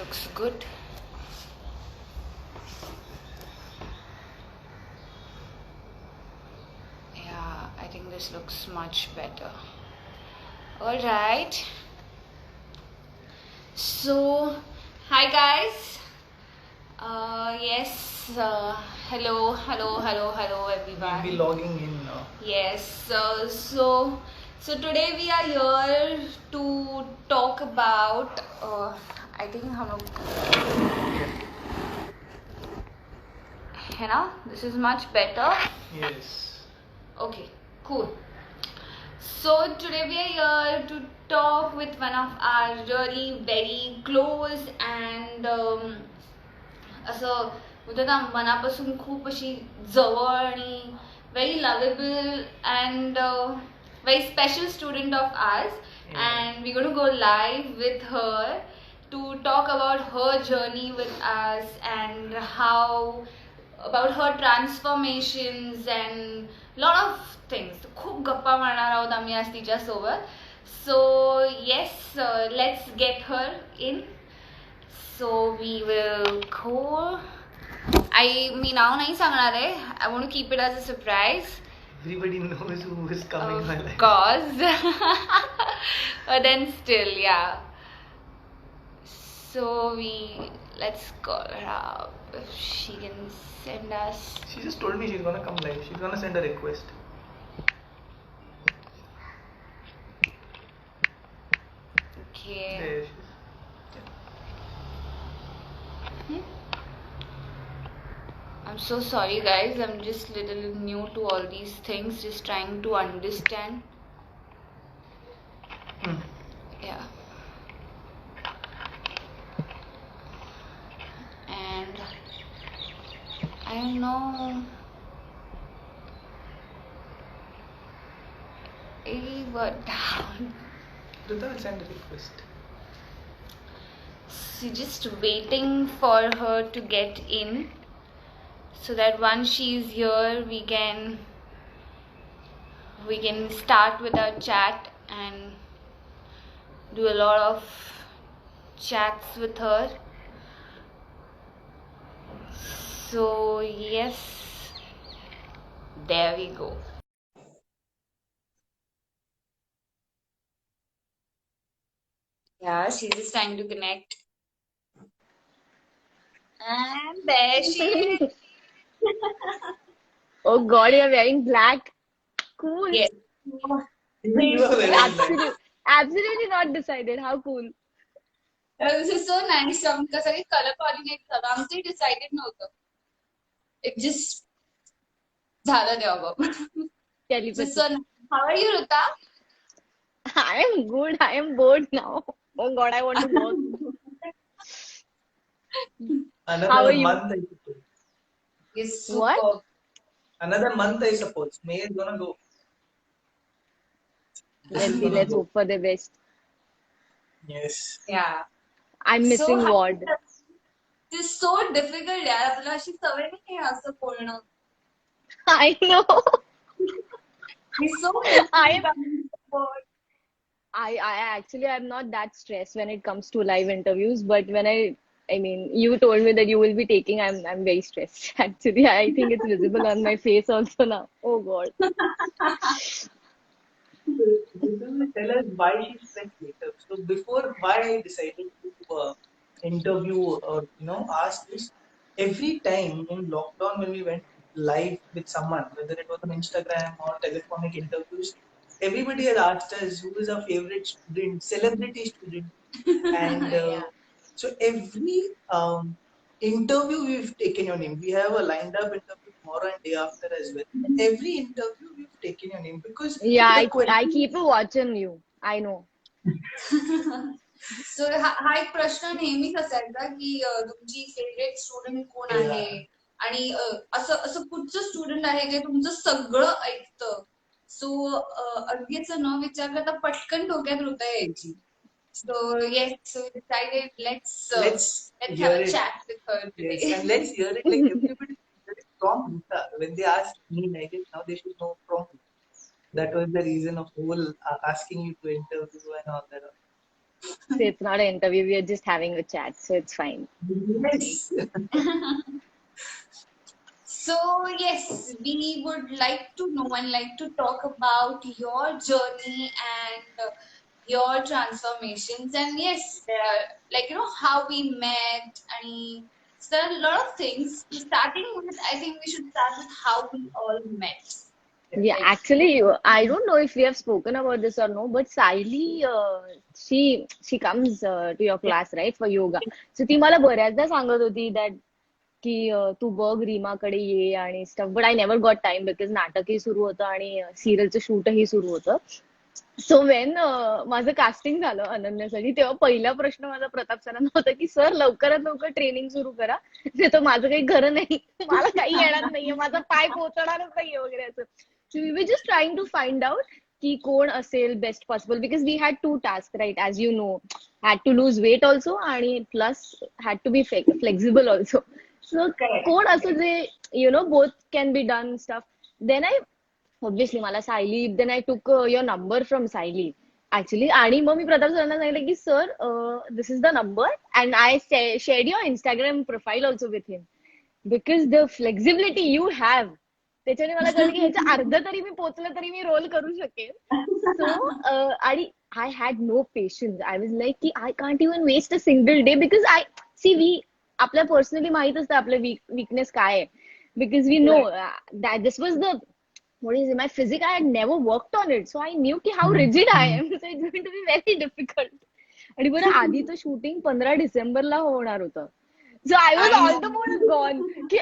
looks good. Yeah, I think this looks much better. Alright. So, hi guys. Yes, hello everyone. We'll be logging in now. Yes, so today we are here to talk about I think हम लोग है ना? This is much better. Yes. Okay, cool. So today we are here to talk with one of our really very close and असं म्हणजे ना मनापासून खूप अशी जवळ आणि very lovable and very special student of ours. Yeah. And we're going to go live with her to talk about her journey with us and how about her transformations and lot of things. खूप गप्पा मारणार आहोत आम्ही आज तिच्यासोबत. So yes, let's get her in. So we will go. मी नाव नाही सांगणार आहे. I want to keep it as a surprise. Everybody knows who is coming in my Of life. course. But then still, yeah. So let's call her up if she can send us. She just told me she's gonna come live. She's gonna send a request. Okay. There she is. I'm so sorry guys, I'm just little new to all these things, just trying to understand. Yeah. And I don't know. It got down. Rita will send a request. So just waiting for her to get in, so that once she's here we can start with our chat and do a lot of chats with her. So yes, there we go. Yeah, she's just trying to connect. And there she is. Oh God, you're wearing black. Cool. Yes. Even you are wearing black. Absolutely not decided. How cool. This is so nice. आमचं सगळे color coordinate झालं. आमचंही decided नव्हतं. It just झालं तेव्हा. Telepathy. So how are you, Ruta? I am good. I am bored now. Oh God, I want to work. How Another are you? month, I suppose. Yes, What? superb. Another month, I suppose. May is gonna go. This Let's is see. gonna Let's go. hope for the best. Yes. Yeah. I'm missing So Ward. this is so difficult यार आपल्याला अशी सवय नाही आहे असं बोलणं. I know. It's so I am. difficult. I actually I'm not that stressed when it comes to live interviews, but when I mean you told me that you will be taking, I'm very stressed. Actually, I think it's visible on my face also now. Oh God. Rita will tell us why she stressed later. So before why I decided to interview or ask this, every time in lockdown when we went live with someone, whether it was on Instagram or telephonic interviews, everybody has asked us who is our favorite student, celebrity student, and Yeah. so every interview we've taken your name. We have a lined up interview tomorrow and day after as well. Every interview we've taken your name because Yeah, the I question. keep watching you. I know. So हा एक प्रश्न नेहमीच असायचा की तुमची favourite student कोण आहे आणि असं असं कुठचं स्टुडंट आहे जे तुमचं सगळं ऐकतं. सो अगदीच न विचार करता पटकन डोक्यात रुता यायची. So yes, so we decided let's hear have a it. chat with her today. Yes, and let's hear it like everybody hear it from Rita. When they ask me like it, now they should know from me. That was the reason of whole asking you to interview and all that. So it's not an interview, we are just having a chat, so it's fine. Yes. So, yes, we would like to know and like to talk about your journey and your transformations. And yes, there are, like, how we met, and so there are a lot of things. Starting with, I think we should start with how we all met. Yeah, Like, actually, I don't know if we have spoken about this or no, but Saili, she comes to your class, right, for yoga. So ती मला बऱ्याचदा सांगत होती that की तू बघ रीमाकडे ये आणि stuff, but I never got time because नाटकही सुरू होतं आणि सिरियलचं शूटही सुरू होतं. सो वेन माझं कास्टिंग झालं अनन्यासाठी, तेव्हा पहिला प्रश्न माझा प्रताप सरांना होता की सर लवकरात लवकर ट्रेनिंग सुरू करा, नाही तर माझं काही खरं नाही, मला काही येणार नाहीये, माझा पाय पोहोचणारच नाहीये वगैरे असं. So we were just trying to find out की कोण असेल best possible, because we had to task right, as you know, had to lose weight also आणि plus had to be flexible also. So correct. कोण असं जे both can be done stuff. Then I obviously मला Sayali, then I took your number from Sayali actually, आणि मग मी प्रताप सरांना सांगितलं की sir this is the number and I shared your Instagram profile also with him, because the flexibility you have, त्याच्याने मला कळलं की ह्याच्या अर्ध तरी मी पोचलं तरी मी रोल करू शकेन. सो आणि I had no patience, I was like की I can't even waste a single day, because I see we आपल्या पर्सनली माहित असतं आपलं वीकनेस काय आहे, because we know Right. that this was the what is it, my physics, I had never worked on it, so I knew ki how rigid I am. So it's going to be very difficult. आणि बरं आधी तर shooting 15 डिसेंबरला होणार होतं. So I was I all know. The more gone की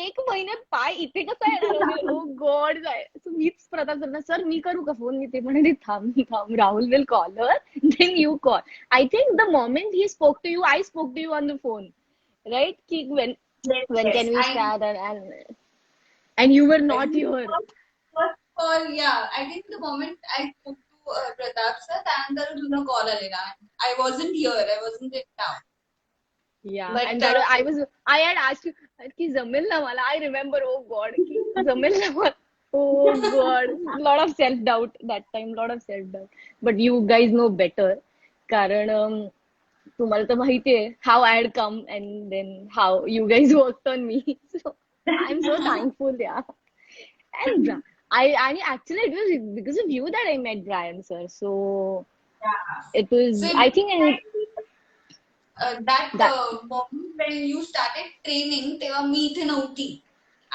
एक महिन्यात पाय इथे कसा येणार वगैरे. ओ गॉड. सो मीच प्रताप सर, सर मी करू का फोन, मी ते म्हणाले थांब थांब, Rahul will call her, then you call. I think the moment he spoke to you, I spoke to you on the phone, right, की Yes, when yes. can we I start, and you were like not the here. first call, yeah. I think the moment I spoke to Pratap sir, त्यानंतर तुझा call आलेला. I wasn't here. I wasn't in town. Yeah, But and that I had asked you ki जमेल ना मला. I remember, oh God, ki जमेल ना मला. Oh God, lot of self doubt that time, lot of self doubt. But you guys know better, कारण तुम्हाला तर माहिती आहे how I had come and then how you guys worked on me. So I'm so thankful, yeah. And and actually it was because of you that I met Brian sir. So yeah. it was, So I think, that that moment when you started training, तेव्हा मी इथे नव्हती.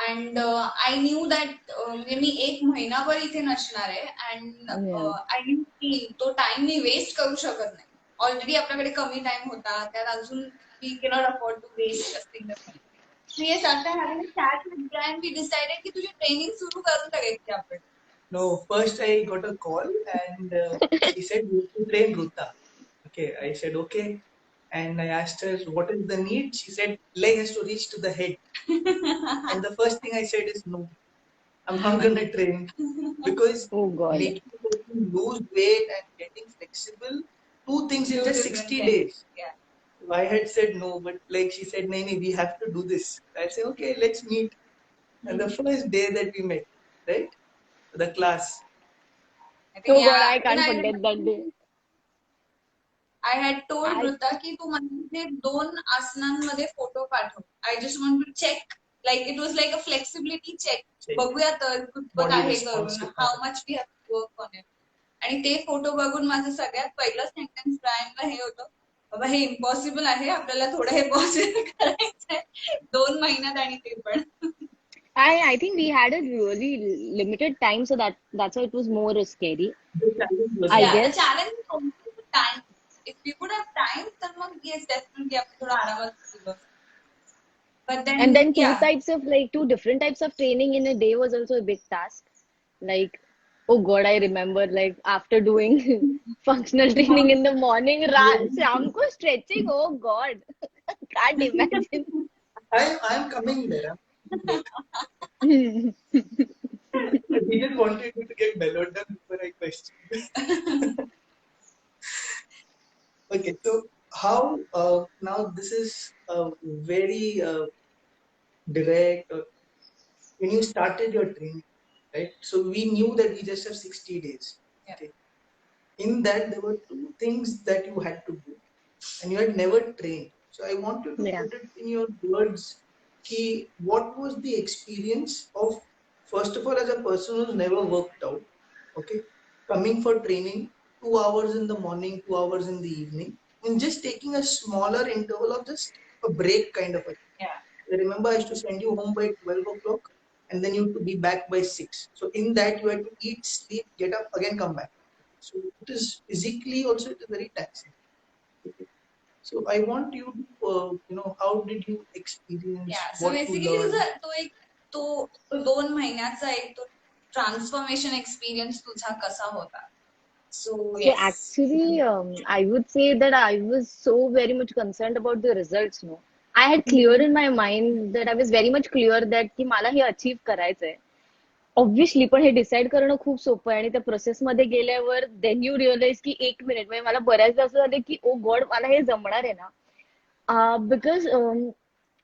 And I knew that म्हणजे मी एक महिनाभर इथे नसणार आहे. And yeah. I knew की तो टाइम मी वेस्ट करू शकत नाही. ऑलरेडी आपल्याकडे कमी टाइम होता, त्यात अजून we cannot afford to waste a single minute. So yes, after having a chat with Brian, we decided की तुझी ट्रेनिंग सुरू करून टाकायची आपण. No, first I got a call and she said, you have to train Ruta. Okay, I said, okay. And I asked her, what is the need? She said, leg has to reach to the head. And the first thing I said is, no, I'm not going to train. Because Oh God. making a person lose weight and getting flexible, two things in Two just different 60 things. days. Yeah. So I had said no, but like she said, Naini, we have to do this. I said, okay, let's meet. And the first day that we met, right? The class. I think Oh God, yeah. I Even can't forget that day. I had told I Ruta की तू म्हणजे 2 आसनांमध्ये photo पाठव. I just want to check. Like it was like a flexibility check. Check. बघूया तर कितपत Body आहे response करून. to How power. much we have to work on it. आणि ते फोटो बघून माझं सगळ्यात पहिलं सेंटेन्स ब्रायनला हे होतं, बाबा हे इम्पॉसिबल आहे, आपल्याला थोडं हे पॉसिबल करायचंय 2 महिन्यात आणि ते पण. I think we had a really limited time, so that's why it was more scary, The challenge was I Yeah, there. the guess. challenge is only the time. If we would have time, then mug yes, definitely आपण थोडं आरामात केलं. But And then then yeah. two different types of training in a day was also a big task. Like, oh God, I remember like after doing functional training in the morning, Sham ko stretching. Oh God, can't imagine. I'm coming there. I didn't want you to get mellowed down before I question. Okay, so how now this is very direct. When you started your training, right? So we knew that we just have 60 days. Yeah. Okay. in that there were two things that you had to do and you had never trained. So I want you to Yeah. put it in your words. What was the experience of, first of all, as a person who's never worked out, okay, coming for training 2 hours in the morning, 2 hours in the evening, and just taking a smaller interval of just a break kind of a thing. Yeah. I remember I used to send you home by 12 o'clock and then you had to be back by 6. So in that you had to eat, sleep, get up, again come back. So it is physically also it is very taxing. Okay. So I want you to, how did you experience Yeah, so what you basically learned? तुझा तो 2 महिन्याचा एक तो transformation experience तुझा कसा होता? So So yes. actually, I would say that I was so very much concerned about the results. No, I had clear in my mind that I was very much clear that की मला हे achieve करायचंय. Obviously पण हे decide करणं खूप सोपं आहे आणि त्या प्रोसेसमध्ये गेल्यावर देन यू रिअलाइज की एक मिनिट म्हणजे मला बऱ्याचदा असं झालं की ओ गॉड मला हे जमणार आहे ना बिकॉज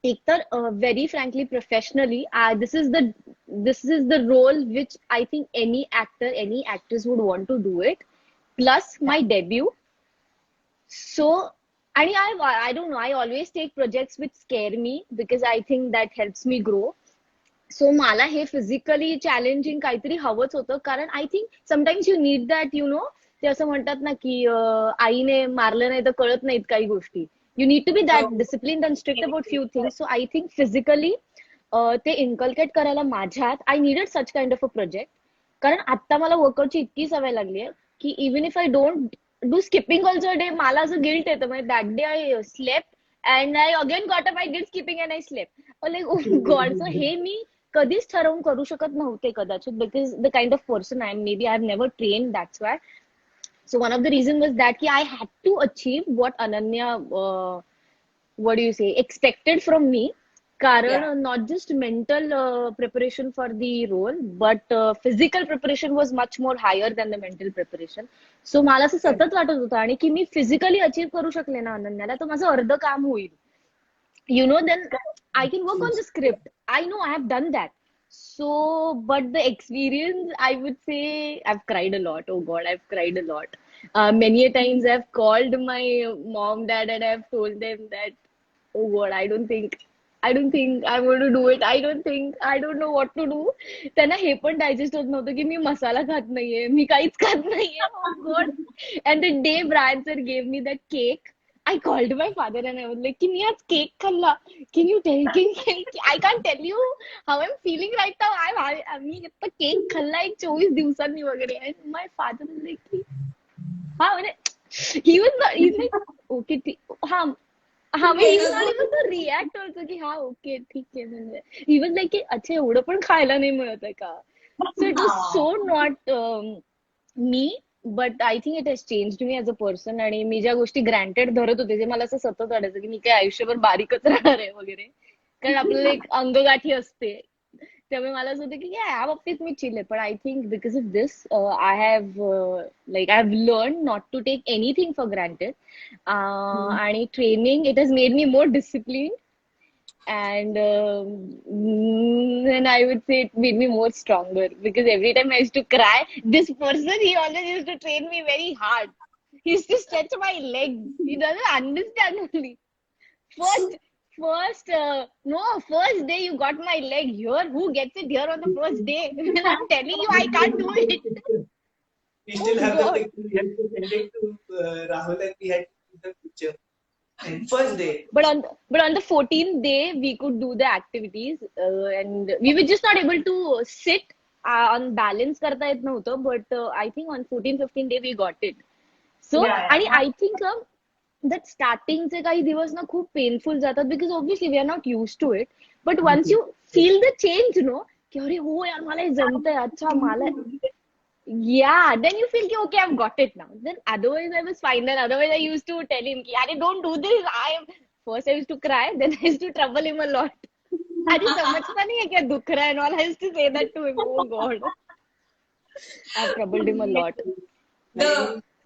एकतर very frankly professionally this is the role which I think any actor any actress would want to do it plus my debut so and I don't know I always take projects which scare me because I think that helps me grow सो मला हे physically challenging काहीतरी हवंच होतं कारण I think sometimes you need that you know ते असं म्हणतात ना की आईने मारलं नाही तर कळत नाहीत काही गोष्टी you need to be that discipline and strict about few things so I think physically ते इन्कल्केट करायला माझ्यात I needed such kind of a project कारण आता मला वर्कआउटची इतकी सवय लागली आहे की even if I don't do skipping also day मला असं गिल्ट येतं म्हणजे that day I slept and I again got up I did skipping and I slept like oh God सो हे मी कधीच ठरवून करू शकत नव्हते कदाचित because the kind of person I am maybe I have never train that's why so one of the reason was that की I had to achieve what Ananya what do you say expected from me Yeah. कारण not just mental preparation for the role but physical preparation was much more higher than the mental preparation so मला असं सतत वाटत होतं आणि की मी physically achieve करू शकले ना अनन्याला तर माझं अर्ध काम होईल you know then I can work on the script I know I have done that so but the experience I would say I've cried a lot oh god I've cried a lot many a times I've called my mom dad and I've told them that oh god I don't think I'm going to do it I don't know what to do त्यांना हे पण digest होत नव्हतं की मी मसाला खात नाहीये मी काहीच खात नाहीये oh god and the day Brian sir gave me that cake I called my father and I was like, "Can you cake khalla? I can't tell you how I'm feeling right now. मी आता cake खाल्ला एक 24 दिवसांनी वगैरे." And my father was like, "हा म्हणजे he's like, okay, हा हा मी he was not able to react also की हा ओके ठीक आहे म्हणजे he was like की अच्छा एवढं पण खायला नाही मिळत आहे का so it was so not me but I think it has changed me as a person आणि मी ज्या गोष्टी ग्रँटेड धरत होते जे मला असं सतत वाटायचं की मी काय आयुष्यभर बारीकच राहणार आहे वगैरे कारण आपल्याला एक अंगगाठी असते त्यामुळे मला असं होतं की या बाबतीत मी चिल आहे पण I think because of this I have I have learn not to take anything for granted आणि training it has made me more discipline and then I would say it made me more stronger because every time I used to cry, this person he always used to train me very hard. He used to stretch my legs. He doesn't understand only. First, first day you got my leg here. Who gets it here on the first day? And I'm telling you, I can't do it. We Oh still have the God. picture. We had to send it to Rahul and we had to do the picture. And first day. But on the 14th day, we could do the activities, and we were just not able to sit on balance करता येत नव्हतं. But I think on 14th 15th day we got it. So Yeah, आणि yeah. I think that startingचे काही दिवस ना खूप painful जातात because obviously we are not used to it. But once you feel the change, की अरे हो यार मला हे जमतंय अच्छा मला yeah, then you feel okay, I've got it now. Then otherwise I was fine. Then otherwise I used to tell him, "Arey, don't do this. First I used to cry, then I used to trouble him a lot. अरे समझता नहीं है क्या दुख रहा है and all. I used to say that to him. Oh God, I've troubled him a lot. The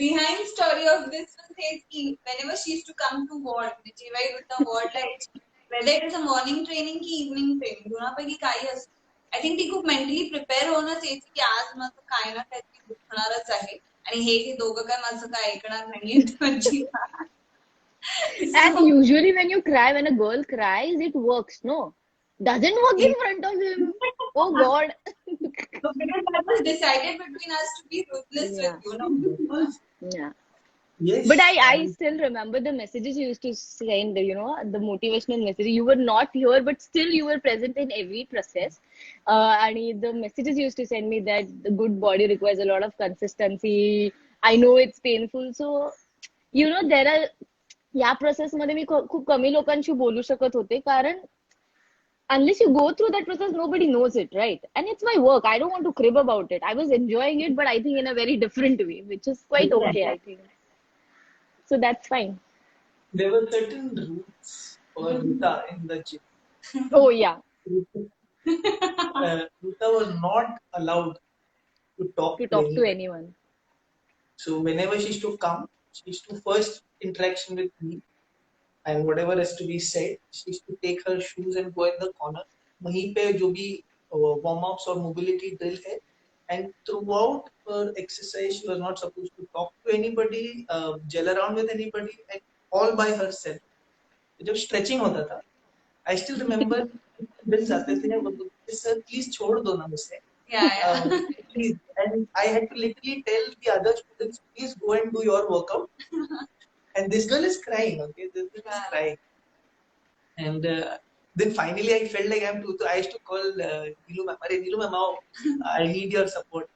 behind story of this one says ki whenever she used to come to ward, जेव्हा with the ward like whether it is a morning training की evening training दोनापैकी काही असो. I think ती खूप mentally prepare होणं चाहिए की आज माझं काही ना काहीतरी दुखणारच आहे. आणि हे दोघं काय माझं काय ऐकणार नाहीयेत म्हणजे And so usually when you cry, when a girl cries, it works. No, doesn't work in front of him. Oh God. so because that was decided between us to be ruthless with Yeah, you know. That was, yeah. But yes, I still remember the messages you used to send, the motivational message. You were not here, but still you were present in every process. And the messages you used to send me that the good body requires a lot of consistency. I know it's painful. So, there are या प्रोसेसमध्ये मी खूप कमी लोकांशी बोलू शकत होते कारण unless you go through that process, nobody knows it, right? And it's my work. I don't want to crib about it. I was enjoying it, but I think in a very different way, which is quite okay, I think. So that's fine. there were certain rules for Ruta in the gym. Oh, yeah. Ruta was not allowed to talk To to talk to anybody. anyone. So whenever she used to come, she used to first interaction with me, and whatever has to be said, she used to take her shoes and go in the corner. वहीं पे जो भी warm ups or mobility drill है, and throughout her exercise, she was not supposed to talk to anybody, gel around with anybody, and all by herself. जब stretching होता था, I still remember bills आते थे वो बोलते सर प्लीज छोड़ दो ना मुझसे. Yeah. Please. And I had to literally tell the other students, please go and do your workout. And this girl is crying, okay? This girl is crying. And then finally I felt like I'm too, I used to call Neelu ma'am, "Arey Neelu ma'am, I need your support."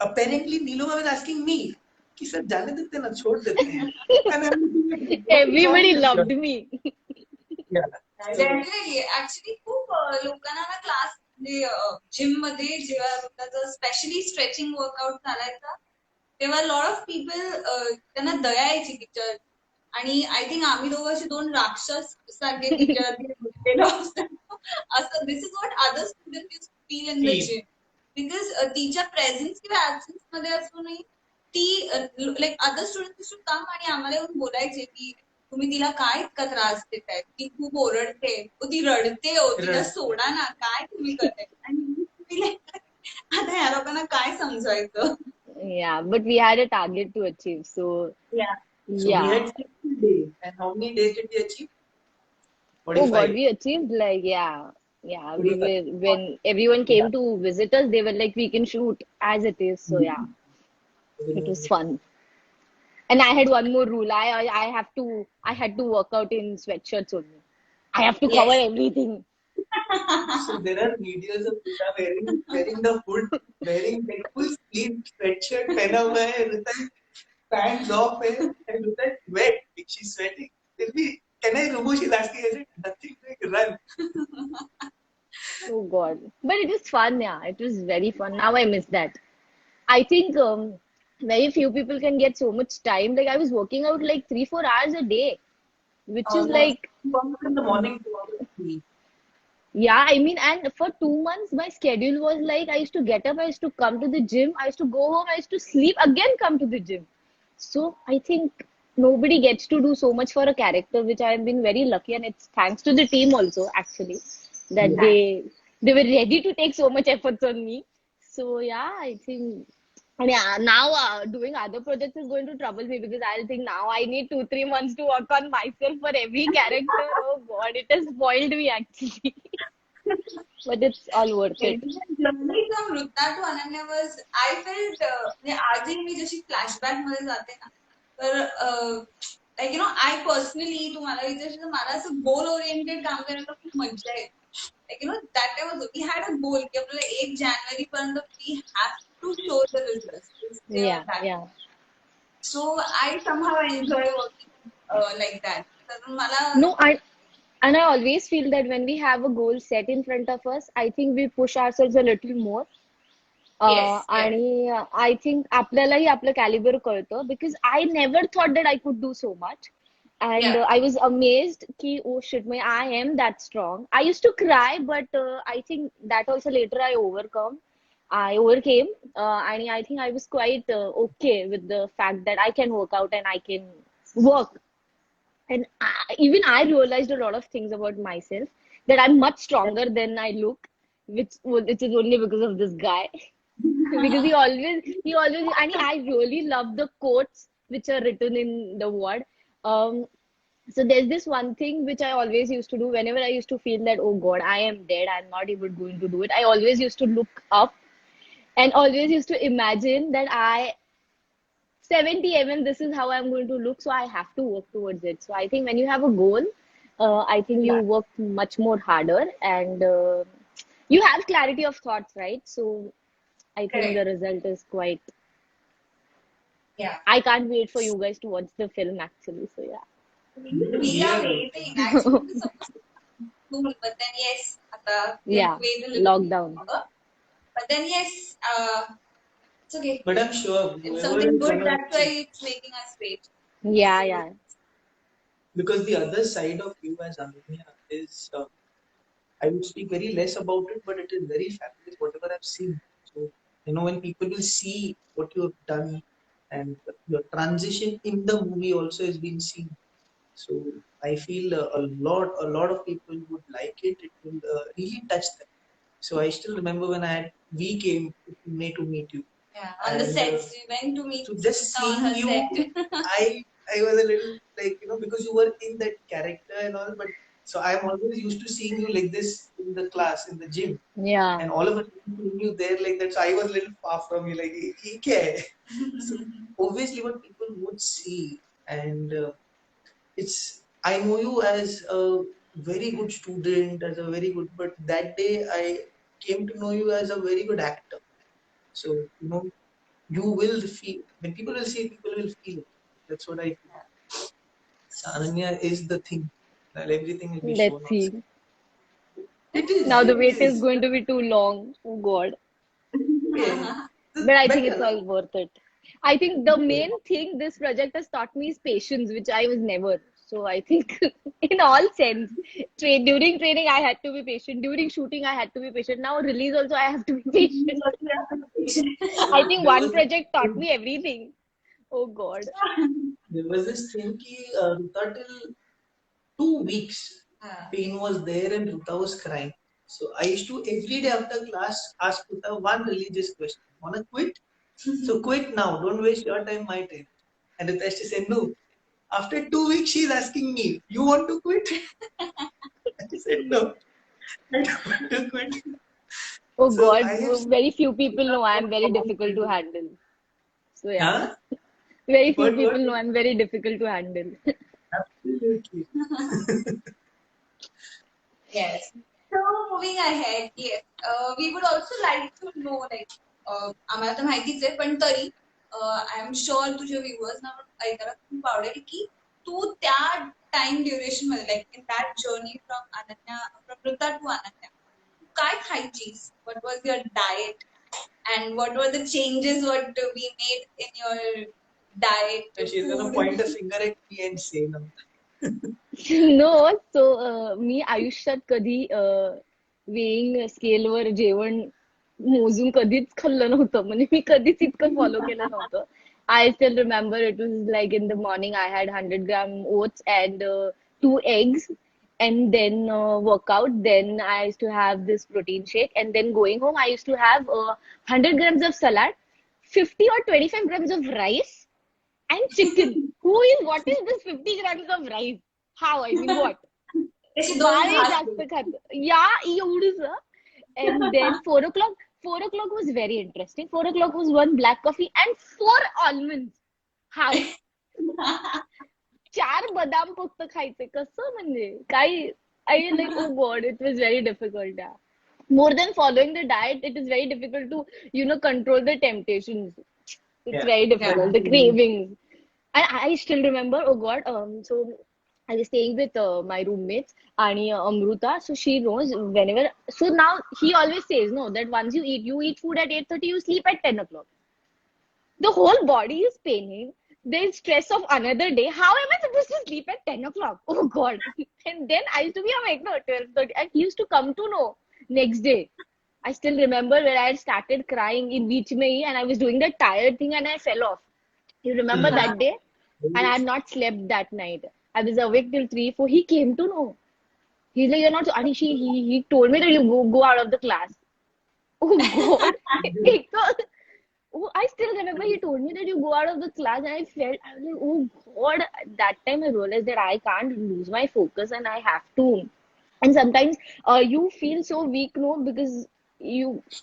Apparently Neelu ma'am is asking me, कि sir जाने देते ना, छोड़ देते हैं. And I'm like, what is wrong Everybody with loved you? me. Yeah. So, definitely actually खूप लोकांना ना क्लास म्हणजे जिम मध्ये जेव्हा स्पेशली स्ट्रेचिंग वर्कआउट चालायचा तेव्हा लॉट ऑफ पीपल त्यांना दया यायची टीचर आणि आय थिंक आम्ही दोघं असे दोन राक्षस सारखे टीचर असं this is what other student use feel in the Feel. Gym because तिच्या प्रेझेन्स किंवा ऍब्सेन्स मध्ये असूनही ती लाईक अदर स्टुडंट कम आणि आम्हाला येऊन बोलायचे की तुम्ही तिला काय इतका त्रास देताय ती खूप ओरडते ती रडते हो तिला रडते. सोडा ना काय तुम्ही करताय आणि मी like, आता ह्या लोकांना काय समजायचं. Yeah, but we had a target to achieve. So, Yeah. So we yeah. had 60 days. And how many days did we achieve? Oh God, 45. we achieved like, yeah. Yeah, we 45. were, when everyone Yeah. came to visit us, they were like, we can shoot as it is. So, yeah, it was fun. And I had one more rule. I had to work out in sweatshirts only. I have to cover Yes. everything. So there are videos of Rita wearing the hood, wearing like full sleeve sweatshirt, पहना हुआ है, Rita pants off है, and Rita is wet, like she's sweating. Tell me, can I remove? She's asking, I said, nothing, like run. Oh God. But it was fun, yeah. It was very fun. Now I miss that. I think very few people can get so much time. Like I was working out like 3-4 hours a day, which is Almost like, 2 hours in the morning, 2 hours in the evening. yeah, I mean, and for 2 months, my schedule was like I used to get up, I used to come to the gym, I used to go home, I used to sleep, again come to the gym. So I think nobody gets to do so much for a character, which I have been very lucky, and it's thanks to the team also, actually, that Yeah. they were ready to take so much efforts on me. So yeah, I think. And yeah, now doing other projects is going to trouble me because I'll think now I need 2-3 months to work on myself for every character. Oh God, it has spoiled me actually. But it's all worth it. Journey from Ruta to Ananya was I felt म्हणजे आजही मी जशी flashback मध्ये जाते ना तर like you no I personally तुम्हाला विचारशील तर मला असं गोल ओरिएंटेड काम करायला खूप मजा येते like you know that time was we had a goal की आपल्याला 1 जानेवारी पर्यंत we have to show the Yeah, result yeah. So I somehow enjoy working like that तर मला No, I always feel that when we have a goal set in front of us, I think we push ourselves a little more. Yes yes आणि I think आपल्यालाही आपलं calibre कळतं because I never thought that I could do so much yeah and I was amazed की oh shit may I am that strong I used to cry but I think that also later I overcame and I think I was quite okay with the fact that I can work out and I can work. And even I realized a lot of things about myself that I'm much stronger than I look, which is only because of this guy. because he always, and I really love the quotes which are written in the word. Um, so there's this one thing which I always used to do whenever I used to feel that, oh God, I am dead, I'm not even going to do it. I always used to look up and always used to imagine that I 70 mm, this is how I'm going to look, so I have to work towards it. So I think when you have a goal, I think you Yeah. work much more harder and you have clarity of thoughts, right? So I think the Correct. result is quite. Yeah. I can't wait for you guys to watch the film actually. So Even We we are are waiting. waiting. Actually, we were supposed to do, but then yes, we have to yeah, wait a little bit lockdown. longer. But then yes, it's okay. But I'm sure It's whoever something is good. gonna That's why it's making us wait. Yeah, yeah. because the other side of you as Ananya is I would speak very less about it, but it is very fabulous, whatever I've seen. So, when people will see what you have done and your transition in the movie also has been seen. So, I feel a lot of people would like it. It will really touch them. So, I still remember when we came to Pune to meet you. Yeah, on the And sets, we went to meet so just Smita on seeing her you, set. I was a little like because you were in that character and all, but so I'm always used to seeing you like this in the class in the gym, Yeah. and all of a sudden seeing you there like that. So I was a little far from you, like "Ye kya hai?" So obviously what people would see, and it's I know you as a very good student, as a very good, but that day I came to know you as a very good actor. So you will feel when people will see it, people will feel it. That's what I feel. So Ananya is the thing. That everything will be shown Let's on screen. see. It is, Now the it wait is is. going to be too long. Oh God. Okay. But I think it's Better. all worth it. I think the main thing this project has taught me is patience, which I was never. So I think in all sense, during training I had to be patient. During shooting I had to be patient. Now release also I have to be patient. I think There one was this project taught thing, me everything. Oh God. there was this thing ki, Ruta till 2 weeks. Pain was there and Ruta was crying. So I used to every day after class ask Ruta one religious question. Wanna quit? So quit now. Don't waste your time, my time. And Ruta used to say no. After 2 weeks, she's asking me, "You want to quit?" I said no. I don't want to quit. Oh So God. I have seen Very few people Ruta know for I'm very a long difficult to time. handle. So yeah. Huh? Very few What? people know I'm very difficult to handle. Absolutely. Yes. So moving ahead, yes, we would also like to know, like, आम्हाला तर माहितीच आहे, पण तरी I am sure तुझ्या व्ह्युअर्सना ऐकायला खूप आवडेल की तू त्या टाइम ड्युरेशन मध्ये, like in that journey from Ananya, from Vruta to Ananya, काय खायचीस? What was your diet and what were the changes what we made in your diet, So she's gonna food? point a finger at me and say no. No, so मी आयुष्यात कधी weighing स्केलवर जेवण मोजून कधीच खाल्लं नव्हतं. म्हणजे मी कधीच इतकं फॉलो केलं नव्हतं. I still remember it was like in the morning I had 100-gram oats and 2 eggs, and then workout. Then I used to have this protein shake, and then going home I used to have 100 grams of salad, 50 or 25 grams of rice, and chicken. What is this 50 grams of rice? How? I mean, what? त्याची दोन बाळ हे घास जास्त खात. या एवढंच. And then 4 o'clock was very interesting. 4 o'clock was one black coffee and 4 almonds. How? 4 बदाम फक्त खायचे. कसं म्हणजे? काय? I like, oh God, it was very difficult. Yeah. More than following the diet, it is very difficult to, control the temptations. It's Yeah. very Yeah. difficult. The cravings. And I still remember, oh God, so I was staying with my roommates, Ani Amruta. So she knows whenever. So now he always says, no, that once you eat food at 8:30, you sleep at 10 o'clock. The whole body is paining. There's stress of another day. How am I supposed to sleep at 10 o'clock? Oh God. And then I used to be awake, no, 12:30. And he used to come to know next day. I still remember when I had started crying in Beach Mein and I was doing the tired thing and I fell off. You remember Hmm. that day? And I had not slept that night. I was awake till 3, 4. He came to know. He's like, you're not. And he told me that you go out of the class. Oh God. एक तो, oh, I still remember he told me that you go out of the class, and I was like, oh God. That time I realized that I can't lose my focus and I have to. And sometimes you feel so weak, no, because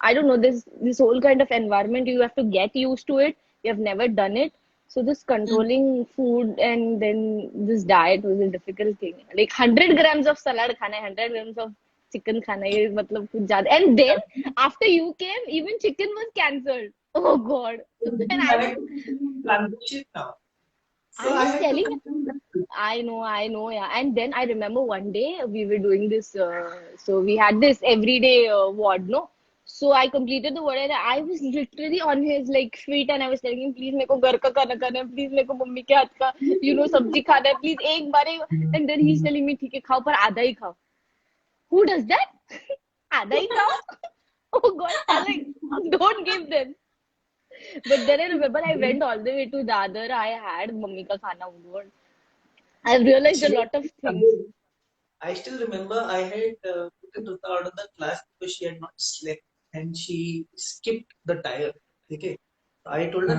I don't know, this whole kind of environment, you have to get used to it. You have never done it. So this controlling food and then this diet was a difficult thing. Like 100 grams of salad khana hai, 100 grams of chicken khana hai, matlab kuch zyada. And then after you came, even chicken was cancelled. Oh God. And I had to transition now. So I'm I just had to telling. control that. I know, yeah. And then I remember one day we were doing this. So we had this everyday ward, no? So I completed the ward and I was literally on his like feet and I was telling him, please मेरे को घर का खाना खाना है, please मेरे को mummy के हाथ का, सब्जी खाना है, please एक बार ही. And then he's telling me, ठीक है खाओ पर आधा ही खाओ. Who does that? आधा ही खाओ? Oh God, I was like, don't give them. But then I remember I went all the way to Dadar. I had mummy ka khana. Oh God. I've realized a She lot of things. I still remember I had put Ruta out of the class because she had not slept and she skipped the tire. Okay. So I told her,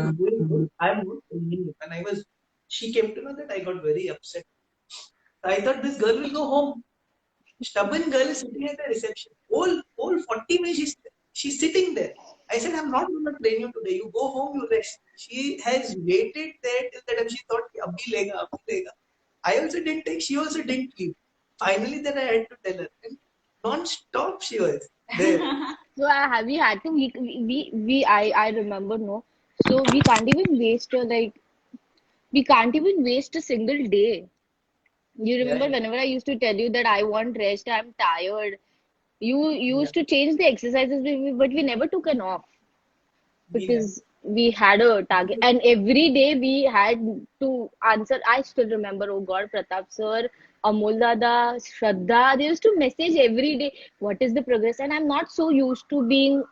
I'm not sending you. And she came to know that I got very upset. I thought this girl will go home. Stubborn girl is sitting at the reception. Whole 40 minutes she's sitting there. I said, I'm not going to train you today. You go home, you rest. She has waited there till the time she thought, abhi lega, abhi lega. I also didn't take, she also didn't leave. Finally, then I had to tell her. And non-stop she was there. So we had to I remember, no. So we can't even waste we can't even waste a single day. You Yeah, remember yeah. whenever I used to tell you that I want rest, I'm tired. You Yeah. used to change the exercises, but we never took an off Yeah. because we had a target, and every day we had to answer. I still remember, oh God, Pratap sir, Amol Dada, Shraddha, they used to message every day, what is the progress? And I'm not so used to being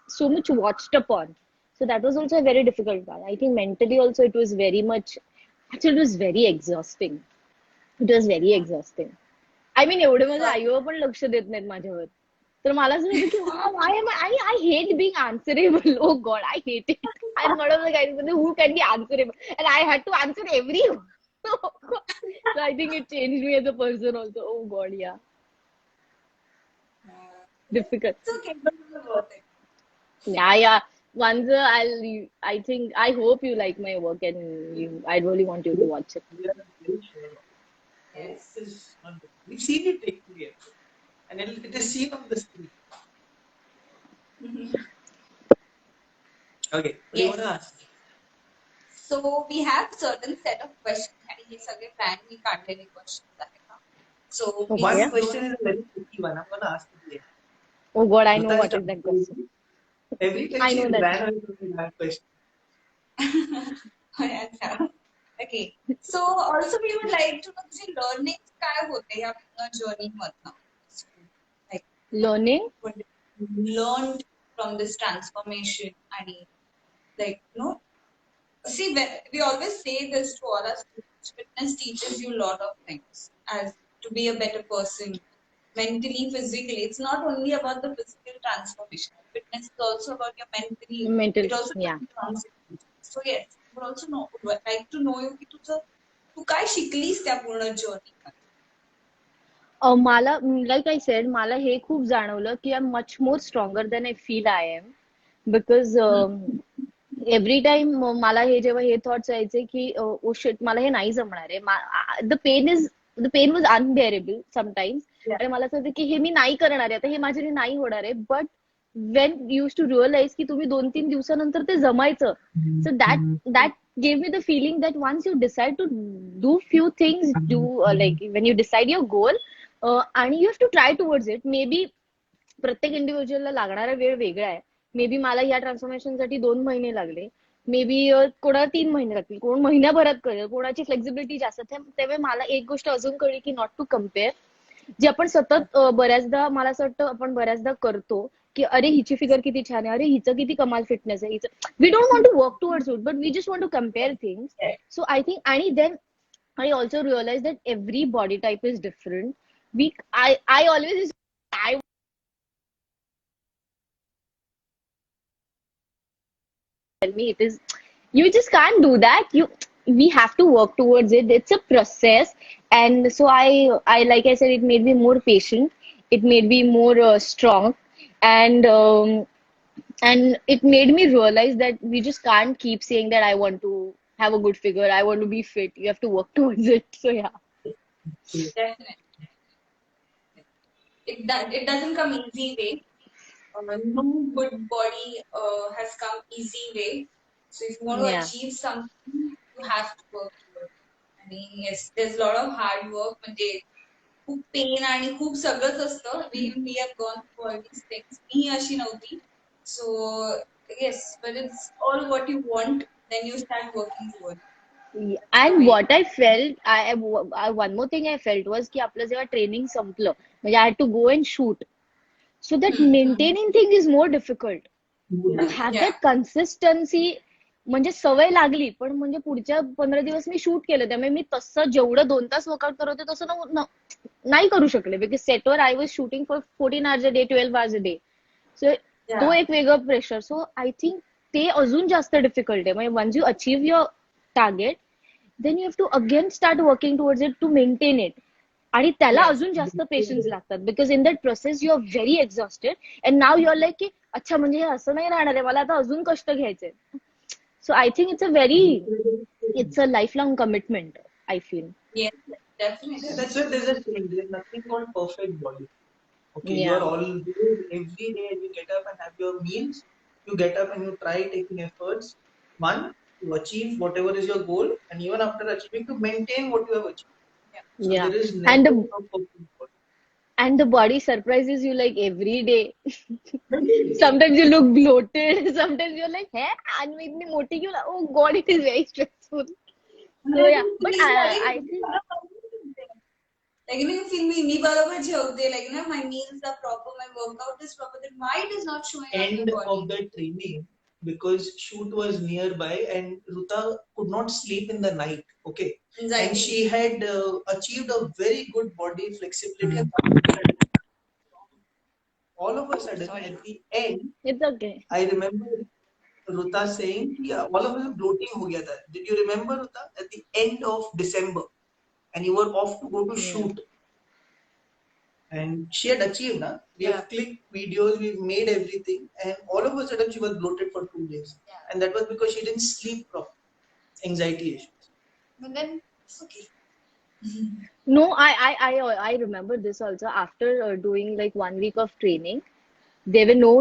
so much watched upon. So that was also a very difficult part. I think mentally also it was very much, actually it was very exhausting. It was very exhausting. I mean एवढे माझे So, आई बाबा पण लक्ष देत नाहीत माझ्यावर. तर मला असं होतं की why am I hate being answerable. Oh God, I hate it. I'm one of the guys who can be answerable, and I had to answer everyone. So I think it changed me as a person also. Oh God, yeah, difficult. it's okay, but it's worth it. Yeah, yeah. Once I think, I hope you like my work and I really want you to watch it. We are very sure. Hope Yes. is not good. We've seen it actually. And it is seen on the screen. Okay. What do you want to Yes. ask? So we have certain set of questions आणि हे सगळे plan मी काढलेले questions आहेत ना. So Okay. One please question don't. is a very tricky one. I'm going to ask it. Oh God, I know Ruta is what is that question. every time I she know that. ran away from that question. अच्छा. Okay. So also we would like to know तुझे learnings काय होते या पूर्ण journey मधनं. Like Learning. what you learned from this transformation आणि like see we always say this to all our students. Fitness teaches you a lot of things as to be a better person mentally, physically. It's not only about the physical transformation. Fitness is also about your mentally. Mental, It also yeah. transforms. So yes, would also know would like to know you की तू काय शिकलीस त्या पूर्ण journey मध्ये. मला like I said मला हे खूप जाणवलं की I am much more stronger than I feel I am because every time मला हे जेव्हा हे थॉट्स यायचे की ओ शिट मला हे नाही जमणार आहे the pain was unbearable sometimes Yeah. आणि मला असं होतं की हे मी नाही करणार आहे आता हे माझ्याने नाही होणार आहे but when used to realise की तुम्ही 2-3 दिवसानंतर ते जमायचं so that gave me the feeling that once you decide to do few things like when you decide your goal आणि you have to try towards it maybe प्रत्येक इंडिव्हिज्युअलला लागणारा वेळ वेगळा आहे मे बी मला या ट्रान्सफॉर्मेशनसाठी 2 महिने लागले मे बी कोणाला 3 महिने लागतील कोण महिन्याभरात कळेल कोणाची फ्लेक्झिबिलिटी जास्त तेव्हा मला एक गोष्ट अजून कळली की नॉट टू कम्पेअर जे आपण सतत बऱ्याचदा मला असं वाटतं आपण बऱ्याचदा करतो की अरे हिची फिगर किती छान आहे अरे हिचं किती कमाल फिटनेस आहे हिचं we don't want to work towards it but we just want to compare things so I think आणि then I also realized that every body type is different. I always I tell me it is, you just can't do that. We have to work towards it. It's a process. And so I like I said, it made me more patient. It made me more strong. And and it made me realize that we just can't keep saying that I want to have a good figure, I want to be fit. You have to work towards it. So yeah. Definitely. It doesn't come easy way. No good body has come easy way. So if you want to Yeah. achieve something, you have to work for it. I mean, yes, there's a lot of hard work. म्हणजे खूप pen आणि खूप सगळंच असतं. We have gone through all these things. मी अशी नव्हती. So yes, but it's all what you want. Then you start working towards Yeah. the And way. what I felt, one more thing I felt was की आपलं जेव्हा training संपलं, म्हणजे I had to go and shoot. So that maintaining thing is more difficult. To have Yeah. that consistency, म्हणजे सवय लागली, पण म्हणजे पुढच्या 15 दिवस मी शूट केलं. त्यामुळे मी तसं जेवढं 2 तास वर्कआउट करत होते तसं नाही करू शकले. बिकॉज सेटवर I was shooting for 14 hours a day, 12 hours a day. सो तो Yeah. एक वेगळं प्रेशर. सो आय थिंक ते अजून जास्त डिफिकल्ट आहे. म्हणजे once you achieve your target, then you have to again start working towards it to maintain it. आणि त्याला Yes. अजून जास्त पेशन्स लागतात. Because in that process you are very exhausted and now you are like की अच्छा म्हणजे हे असं नाही राहणार आहे, मला आता अजून कष्ट घ्यायचे. So I think it's a life long commitment, I feel. Yes. Definitely. That's why there's a saying, there's nothing called perfect body. Okay, you are Yeah. always, every day you get up and have your meals, you get up and you try taking efforts. One, to achieve whatever is your goal, and even after achieving, to maintain what you have achieved. Yeah. So Yeah. there is And never the a perfect body. and the body surprises you like every day. Maybe. Sometimes you look bloated. Sometimes you're like, hey, आज मैं इतनी मोटी क्यों? Oh God, it is very stressful. So yeah, but I think Like, you feel me barabar jhavte, like, my meals are proper, my workout is proper, then why it is not showing on End your of body? the training, because shoot was nearby and Ruta could not sleep in the night. Okay, and Anxiety. she had achieved a very good body flexibility. All of a sudden, Sorry. at the end, it's okay. I remember Ruta saying, "Yeah, all of us bloating हो गया था." Did you remember, Ruta? At the end of December, and you were off to go to Yeah. shoot, and she had achieved. Na? We Yeah. have clicked videos, we've made everything, and all of a sudden she was bloated for 2 days, Yeah. and that was because she didn't sleep properly, anxiety issues. But then it's okay. No, I remember this also. After doing like 1 week of training, there were no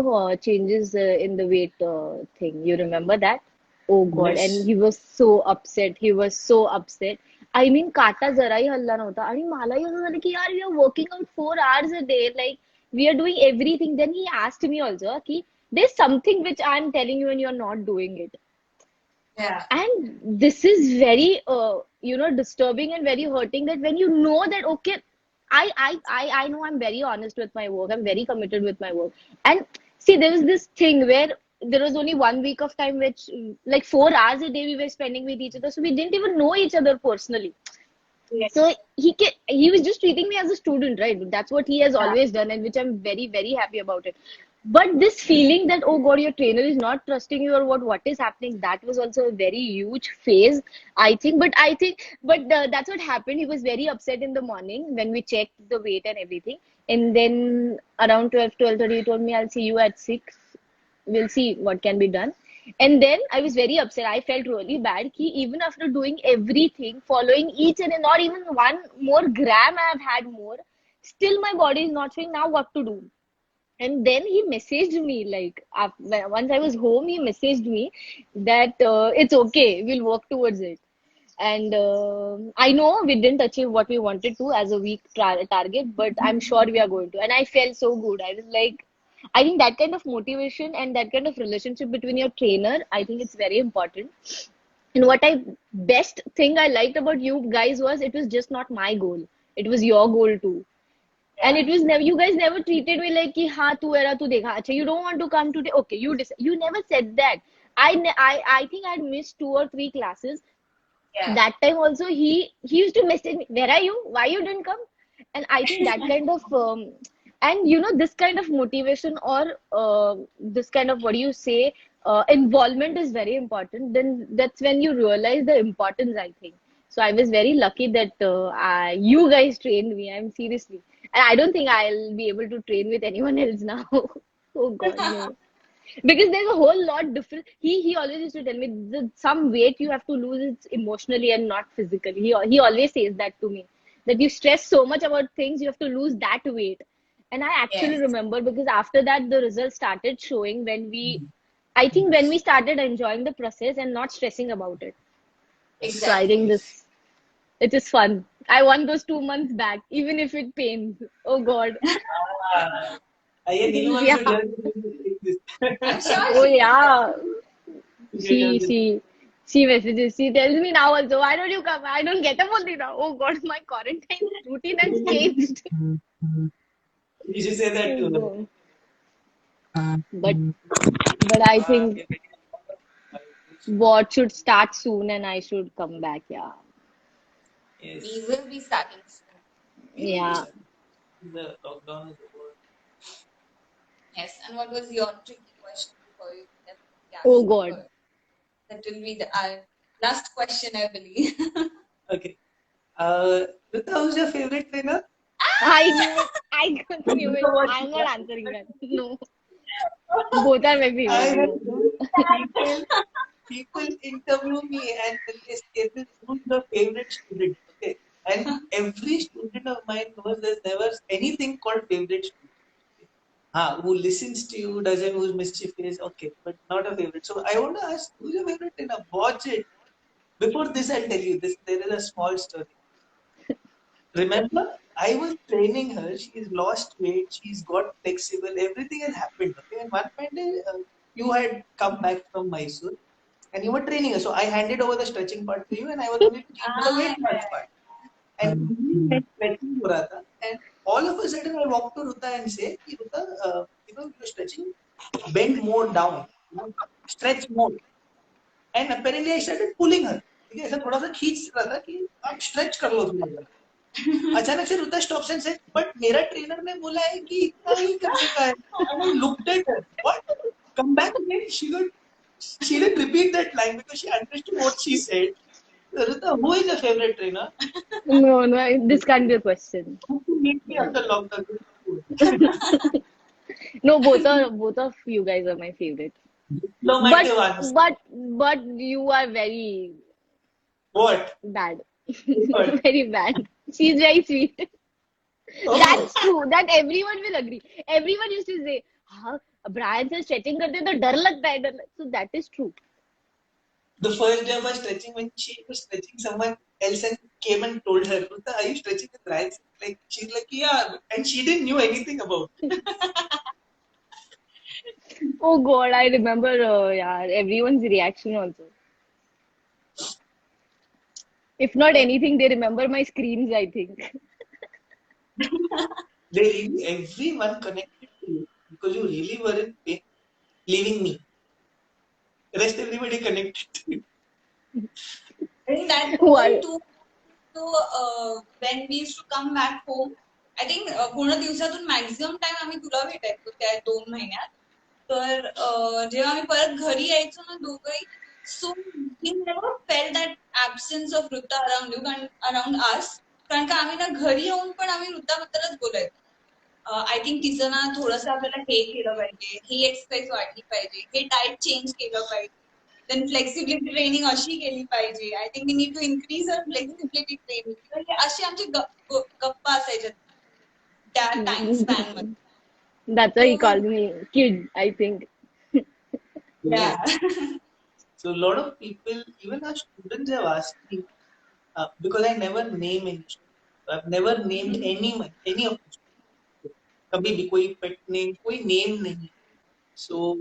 changes in the weight thing. You remember that? Oh God, and Yes. he was so upset. He was so upset. I mean, काटा जराही हल्ला नव्हता. आणि मलाही असं झालं की यार, we are working out 4 hours a day, like we are doing everything. Then he asked me also कि there's something which I'm telling you and you're not doing it. Yeah. And this is very disturbing and very hurting, that when you know that okay, I know I'm very honest with my work, I'm very committed with my work. And see, there was this thing where there was only 1 week of time which like 4 hours a day we were spending with each other, so we didn't even know each other personally. Yes. So he was just treating me as a student, right? That's what he has Yeah. always done, and which I'm very, very happy about it. But this feeling that oh God, your trainer is not trusting you, or what is happening, that was also a very huge phase, I think. But that's what happened. He was very upset in the morning when we checked the weight and everything, and then around 12:30, he told me, "I'll see you at 6. We'll see what can be done." And then I was very upset. I felt really bad. Ki even after doing everything, following each and not even one more gram I have had more, still my body is not showing. Now what to do? And then he messaged me like once I was home, he messaged me that it's okay, we'll work towards it. And I know we didn't achieve what we wanted to as a week target, but I'm sure we are going to. And I felt so good. I was like, I think that kind of motivation and that kind of relationship between your trainer, I think it's very important. And what I best thing I liked about you guys was it was just not my goal. It was your goal too. And it was never, you guys never treated me like कि हाँ तू era तू देखा अच्छा, you don't want to come today, okay, you decide. You never said that. I think I had missed 2 or 3 classes. Yeah. That time also he used to message me, where are you, why you didn't come? And I think that kind of and this kind of motivation, or this kind of, what do you say, involvement is very important, then that's when you realize the importance, I think. So I was very lucky that you guys trained me. I'm seriously, and I don't think I'll be able to train with anyone else now. Oh God, no. Because there's a whole lot different. He always used to tell me some weight you have to lose it's emotionally and not physically. He always says that to me, that you stress so much about things, you have to lose that weight. And I actually Yes, remember, because after that the results started showing when we, I think when we started enjoying the process and not stressing about it. So I think exactly. this, it is fun. I won those 2 months back, even if it pains. Oh God. Ah, yeah, Neelu Yeah. also does this. I'm sure Oh she does. yeah. She She does it. she she messages. She tells me now also, why don't you come? I don't get up only now. Oh God, my quarantine routine has changed. You should say that Oh to her. God. But I think Yeah, what should start soon and I should come back. Yeah. We yes, will be starting soon. we will be Yeah. starting. The lockdown is over. Yes. And what was your tricky question before we Oh ask God. her? That will be our last question, I believe. Okay. Rita, who's your favorite trainer? I knew it. I knew Rita it. was I'm not answering that. No. Both are my I favorite. have No. people interview me and they say this who's your favorite student. Okay. And every student of mine knows there's never anything called favorite student. Who listens to you, doesn't, who's mischievous, okay, but not a favorite. So I want to ask, who's your favorite trainer? Watch it. Before this, I'll tell you this. There is a small story. Remember, I was training her. She's lost weight. She's got flexible. Everything has happened. Okay, and one point you had come back from Mysore and you were training her. So I handed over the stretching part to you, and I was only teaching her the Ah, weight loss part. And stretching हो रहा था, and all of a sudden I walk to Ruta and say, "कि Ruta, you're stretching, bend more down, stretch more." And apparently I started pulling her. ठीक है, ऐसा थोड़ा सा खींच रहा था कि आप stretch कर लो थोड़ा सा. अचानक से रुता stops and said, "But मेरा ट्रेनर ने बोला है कि इतना ही करने का है." And I looked at her. What? Come back again? She didn't repeat that line because she understood what she said. Ruta, who is your favorite trainer? No, no, this can't be a question. Who to meet me after lockdown? No, both of you guys are my favorite. But Diplomatic answer. you are very What? bad. What? Very bad. She's very sweet. Oh, That's true. That everyone will agree. Everyone used to say, हाँ Brian से stretching करते तो डर लगता है So that is true. the first day of her stretching, when she was stretching, someone else and came and told her, Ruta, are you stretching with Ryan? Like, she's like, yeah. And she didn't knew anything about it. Oh God, I remember yeah, everyone's reaction also. If not anything, they remember my screams, I think. They really, everyone connected to you because you really were in pain, leaving me. The rest everybody connected to you. in that whole Well, two, so when we used to come back home, I think पूर्ण दिवसातून maximum time आम्ही तुला भेटायचो त्या 2 महिन्यात. तर जेव्हा आम्ही परत घरी यायचो ना दोघंही, so we never fell that absence of Ruta around us. कारण का आम्ही ना घरी येऊन पण आम्ही ऋताबद्दलच बोलायचो. आय थिंक तिचं ना थोडंसं आपल्याला हे केलं पाहिजे, ही एक्सरसाइज वाढली पाहिजे, हे डाएट चेंज केलं पाहिजे. देन फ्लेक्सिबिलिटी ट्रेनिंग अशी केली पाहिजे. I think we need to increase our flexibility training. अशी आमची गप्पा असायच्या त्या टाइम स्पॅन मध्ये. that's why he So called me kid, I think. Yes. yeah. So a lot of people, even our students have asked me, because I never name any student. I've never named any of the students. कभी भी कोई pet name, कोई name नहीं. So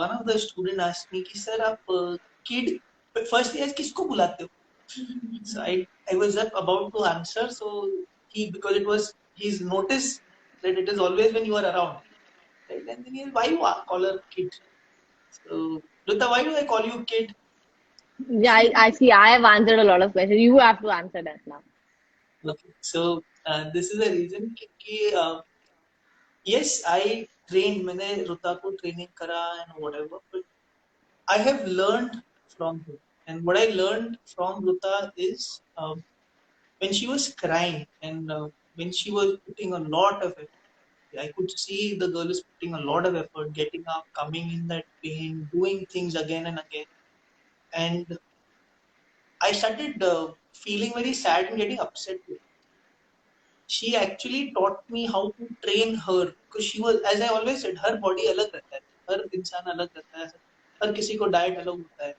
one of the student asked me कि sir आप kid first year किसको बुलाते हो? So I was up about to answer. So because it was his notice that it is always when you are around. Right? And then he why you call her kid? So Rita, why do I call you kid? Yeah, I see. I have answered a lot of questions. You have to answer that now. Okay. So this is the reason कि yes, I trained मैंने रुता को training करा and whatever, but I have learned from her. And what I learned from Ruta is when she was crying and when she was putting a lot of effort, I could see the girl is putting a lot of effort, getting up, coming in that pain, doing things again and again. And I started feeling very sad and getting upset with her. She actually taught me how to train her because she was, as I always said, her body अलग रहता है, हर इंसान अलग रहता है, हर किसी को diet अलग होता है.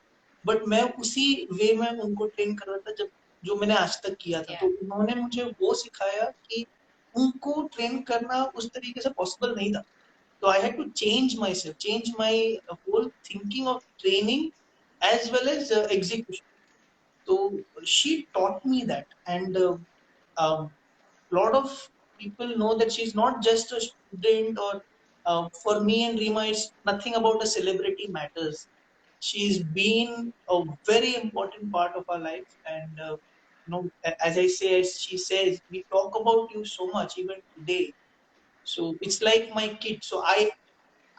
बट मैं उसी वे में उनको ट्रेन कर रहा था जब जो मैंने आज तक किया था. तो उन्होंने मुझे वो सिखाया कि उनको ट्रेन करना उस तरीके से पॉसिबल नहीं था. So I had to change myself, change my whole thinking of training as well as execution. So she taught me that, and lot of people know that she's not just a student or for me and Rima, it's nothing about a celebrity matters. She's been a very important part of our life, and as I say, as she says, we talk about you so much even today. So it's like my kid. So I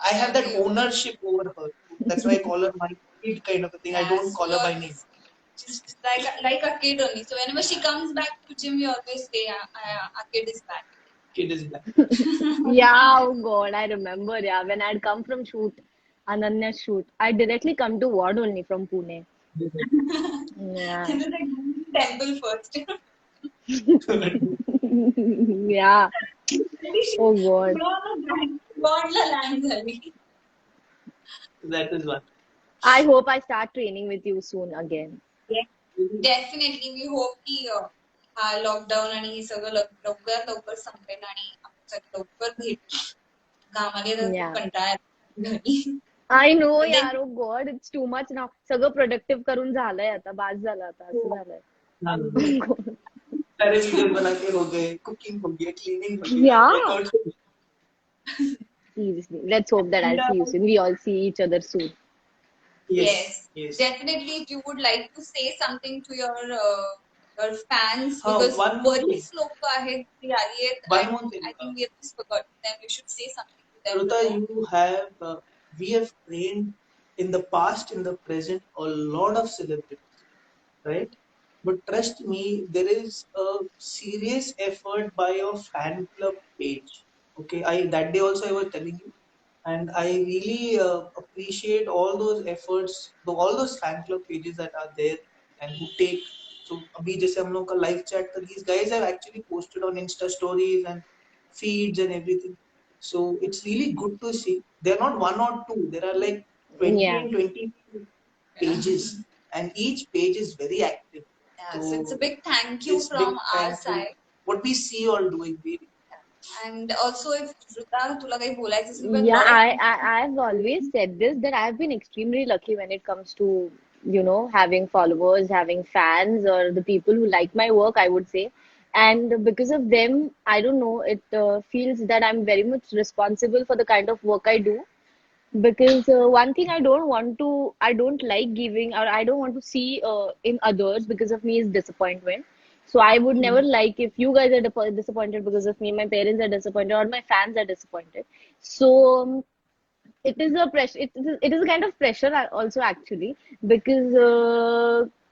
have that ownership over her. That's why I call her my kid kind of a thing. I don't call her by name. She's like a kid only. So whenever she comes back to gym, we always say, "Our kid is back." Kid is back. Yeah, oh God, I remember. Yeah, when I'd come from shoot, Ananya's shoot, I directly come to ward only from Pune. Yeah, And then like temple first. yeah. Oh God. God la land झाली. That is one. I hope I start training with you soon again. Definitely we hope की हा lockdown आणि हे सगळं लवकरात लवकर संपेल आणि आपण सगळं लवकर भेटू. कामाला तर खूप Yeah. कंटाळा येतो घरी. I know, But then यार. Oh God, it's too much now. सगळं प्रोडक्टिव्ह करून झालंय आता. बास झालं आता. असं झालंय. सारे वीडियो बना के हो गए, कुकिंग हो गया, क्लीनिंग हो गया, Yeah. वर्कआउट हो गया. Seriously. Let's hope that And, I'll see you soon. We all see each other soon. yes, yes. definitely. If you would like to say something to your fans, because one more thing. बरीच लोक आहेत ती आली आहेत. One more thing. I think we have just forgotten them. You should say something to them. Ruta, you have, we have trained in the past, in the present, a lot of celebrities, right? But trust me, there is a serious effort by your fan club page. Okay, that day also I was telling you, and I really appreciate all those efforts, all those fan club pages that are there and who take. So अभी जैसे हम लोग का live chat, these guys have actually posted on Insta stories and feeds and everything. So it's really good to see. They're not one or two. There are like 20 Yeah. and 20 pages, and each page is very active. Yeah, so it's a big thank you It's from big our thank you. side. What we see you all doing, really. And also, if Ruta, तुला काही बोलायचं असेल, but Yeah, lot of I've always said this that I've been extremely lucky when it comes to, having followers, having fans, or the people who like my work, I would say. And because of them, I don't know, it feels that I'm very much responsible for the kind of work I do. Because one thing I don't like giving, or I don't want to see in others because of me, is disappointment. So I would never like if you guys are disappointed because of me, my parents are disappointed, or my fans are disappointed. So it is a pressure. It is a kind of pressure also, actually, because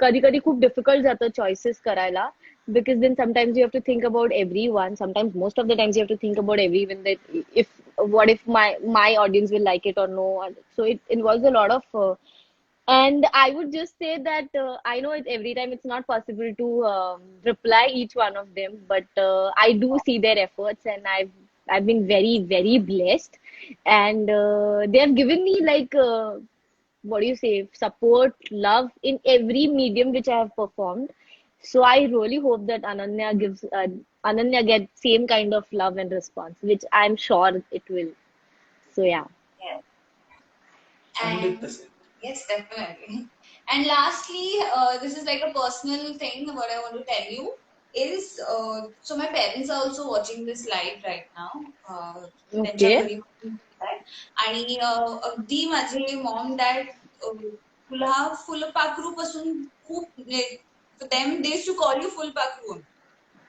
कधी कधी खूप difficult जातं choices करायला, because then sometimes you have to think about everyone. Sometimes, most of the times, you have to think about everyone, that if what if my audience will like it or no. So it involves a lot of and I would just say that I know every time it's not possible to reply each one of them, but I do see their efforts, and I've been very, very blessed, and they have given me, like, what do you say, support, love in every medium which I have performed. So I really hope that Ananya gets same kind of love and response, which I'm sure it will. So yeah. yes. 100%. Yes, definitely. And lastly, this is like a personal thing. What I want to tell you is, so my parents are also watching this live right now. त्यांच्या Okay. घरी आणि अगदी माझे mom dad तुला फुलपाखरू पासून खूप them they used to call you फुलपाखरू.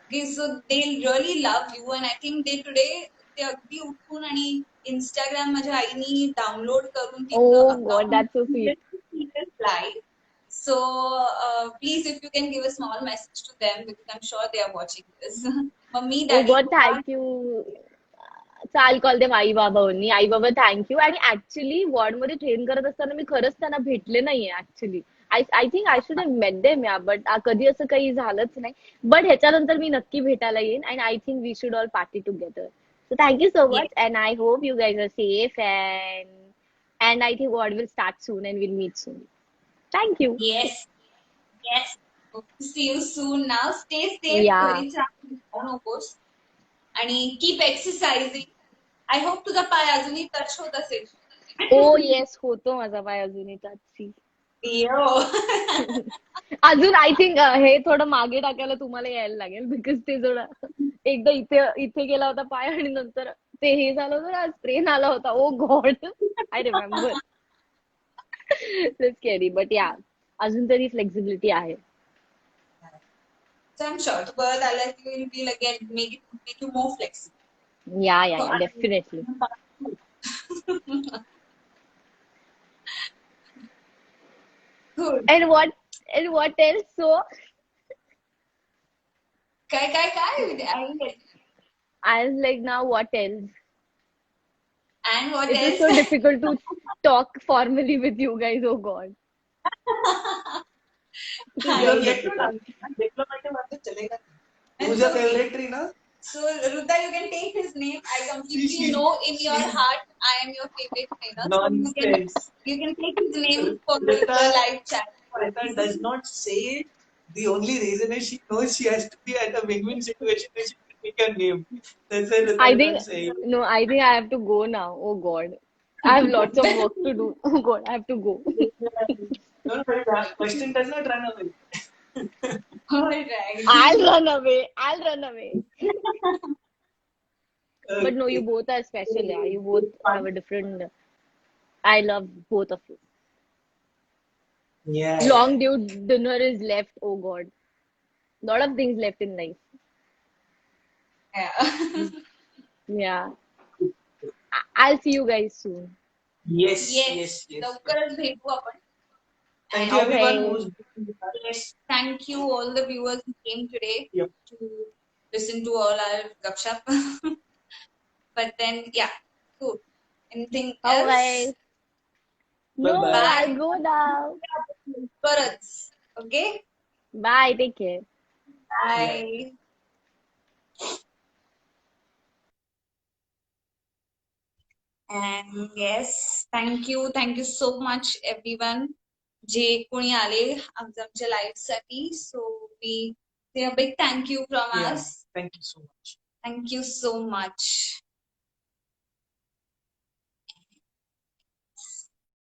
Okay, so they really love you, and I think ते अगदी उठून आणि इंस्टाग्राम माझ्या आईनी डाउनलोड करून तिथं Oh God, account that's so sweet. itself live. So please, if you can give a small message to them, because I'm sure they are watching this. Mummy, Oh Daddy, God, thank you. So I'll call them Aai Baba only. Aai Baba thank you. आणि actually ward मध्ये train करत असताना मी खरंच त्यांना भेटले नाहीये actually. I think I should have met them yeah, but कधी असं काही झालंच नाही. बट ह्याच्यानंतर मी नक्की भेटायला येईन and I think we should all party together. So thank you so yes, much and I hope you guys are safe and I think ward will start soon and will meet soon. Thank you. yes, yes. Hope to see you soon. Now, stay safe. या. घरी जाऊ नकोस. आणि keep exercising. I hope तुझा पाय अजूनही touch होत असेल. ओ yes, होतो माझा पाय अजूनही टचची. यो. अजून आय थिंक हे थोडं मागे टाकायला तुम्हाला यायला लागेल, बिकॉज ते थोडं एकदा इथे इथे गेला होता पाय आणि नंतर ते हे झालं होतं ना, ट्रेन आला होता. Oh god, I remember. Scary, but या अजून तरी फ्लेक्झिबिलिटी आहे. So I'm sure the bird I like you will be again make you more flexible. या या So या definitely. good. And what else? So काय I didn't get it. I was like, now what else? And what It is else? so difficult to talk formally with you guys. Oh God. It is हाँ, very You're difficult. diplomatic बात तो चलेगा नहीं. And Who's your so, favorite tree ना? so Ruta, you can take his name. I completely know in your heart I am your favorite trainer. So Nonsense. you can take his name for Rita, the live chat. Rita does not say it. The only reason is she knows she has to be at a win-win situation where she can take her name. That's why Rita I is think not saying. no, I think I have to go now. Oh God. I have lots of work to do. Oh God, I have to go. No, that question does not run away. All right. I'll run away. I'll run away. But no, you Okay. both are special. Yeah, you both have a different. I love both of you. Yeah. Long due dinner is left. Oh God, lot of things left in life. Yeah. Yeah, I'll see you guys soon. Yes, Yes. yes, yes. लवकरच भेटू आपण. Thank you And everyone Okay. who's been with us. yes, thank you all the viewers who came today Yep. to listen to all our gupshup. But then, yeah, cool. Anything All else? right. No, Bye-bye. I'll go now. Perhaps. Okay? Bye. Take care. Bye. And yes, thank you so much everyone. जे कोणी आले आमच्या live साठी. So we say a big thank you from Yeah. us. Thank you so much. Thank you so much.